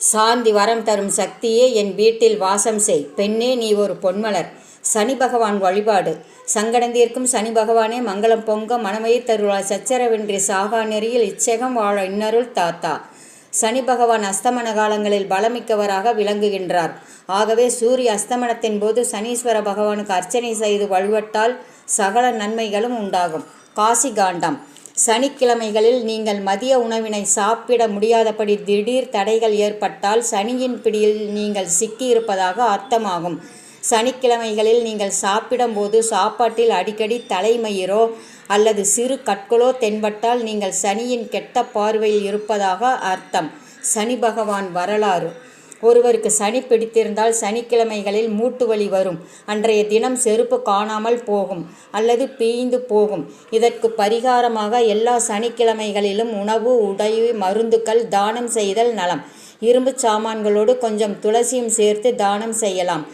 சாந்தி வரம் தரும் சக்தியே என் வீட்டில் வாசம் செய். பெண்ணே நீ ஒரு பொன்மலர். சனி பகவான் வழிபாடு. சங்கடந்தீர்க்கும் சனி பகவானே மங்களம் பொங்க மனமயிர் தருளாய் சச்சரவின்றி சாகா நெறியில் இச்சகம் வாழ இன்னருள் தாத்தா. சனி பகவான் அஸ்தமன காலங்களில் பலமிக்கவராக விளங்குகின்றார். ஆகவே சூரிய அஸ்தமனத்தின் போது சனீஸ்வர பகவானுக்கு அர்ச்சனை செய்து வழிபட்டால் சகல நன்மைகளும் உண்டாகும். காசி காண்டம். சனிக்கிழமைகளில் நீங்கள் மதிய உணவினை சாப்பிட முடியாதபடி திடீர் தடைகள் ஏற்பட்டால் சனியின் பிடியில் நீங்கள் சிக்கியிருப்பதாக அர்த்தமாகும். சனிக்கிழமைகளில் நீங்கள் சாப்பிடும்போது சாப்பாட்டில் அடிக்கடி தலைமயிரோ அல்லது சிறு கற்களோ தென்பட்டால் நீங்கள் சனியின் கெட்ட பார்வையில் இருப்பதாக அர்த்தம். சனி பகவான் வரலாறு. ஒருவருக்கு சனி பிடித்திருந்தால் சனிக்கிழமைகளில் மூட்டு வலி வரும். அன்றைய தினம் செருப்பு காணாமல் போகும் அல்லது பீய்ந்து போகும். இதற்கு பரிகாரமாக எல்லா சனிக்கிழமைகளிலும் உணவு, உடை, மருந்துகள் தானம் செய்தல் நலம். இரும்பு சாமான்களோடு கொஞ்சம் துளசியும் சேர்த்து தானம் செய்யலாம்.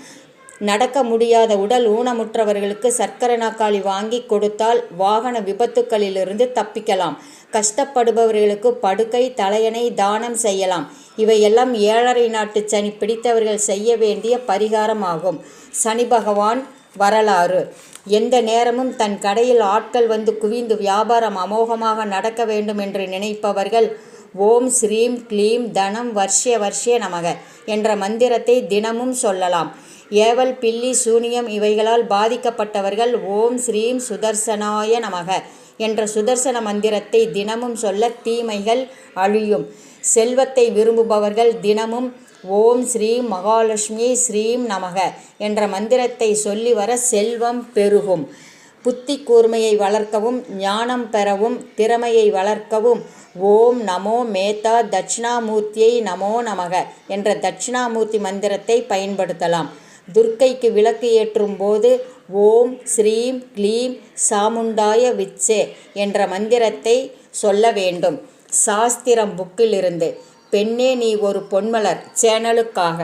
நடக்க முடியாத உடல் ஊனமுற்றவர்களுக்கு சர்க்கரை நாற்காலி வாங்கி கொடுத்தால் வாகன விபத்துக்களிலிருந்து தப்பிக்கலாம். கஷ்டப்படுபவர்களுக்கு படுக்கை, தலையணை தானம் செய்யலாம். இவையெல்லாம் 7.5 நாட்டு சனி பிடித்தவர்கள் செய்ய வேண்டிய பரிகாரமாகும். சனி பகவான் வரலாறு. எந்த நேரமும் தன் கடையில் ஆட்கள் வந்து குவிந்து வியாபாரம் அமோகமாக நடக்க வேண்டும் என்று நினைப்பவர்கள் ஓம் ஸ்ரீம் க்ளீம் தனம் வர்ஷ்ய வர்ஷ்ய நமக என்ற மந்திரத்தை தினமும் சொல்லலாம். ஏவல், பில்லி, சூனியம் இவைகளால் பாதிக்கப்பட்டவர்கள் ஓம் ஸ்ரீம் சுதர்சனாய நமக என்ற சுதர்சன மந்திரத்தை தினமும் சொல்ல தீமைகள் அழியும். செல்வத்தை விரும்புபவர்கள் தினமும் ஓம் ஸ்ரீம் மகாலட்சுமி ஸ்ரீம் நமக என்ற மந்திரத்தை சொல்லி வர செல்வம் பெருகும். புத்தி கூர்மையை வளர்க்கவும் ஞானம் பெறவும் திறமையை வளர்க்கவும் ஓம் நமோ மேதா தட்சிணாமூர்த்தியை நமோ நமக என்ற தட்சிணாமூர்த்தி மந்திரத்தை பயன்படுத்தலாம். துர்க்கைக்கு விளக்கு ஏற்றும் போது ஓம் ஸ்ரீம் க்ளீம் சாமுண்டாய விச்சே என்ற மந்திரத்தை சொல்ல வேண்டும். சாஸ்திரம் புக்கிலிருந்து. பெண்ணே நீ ஒரு பொன்மலர் சேனலுக்காக.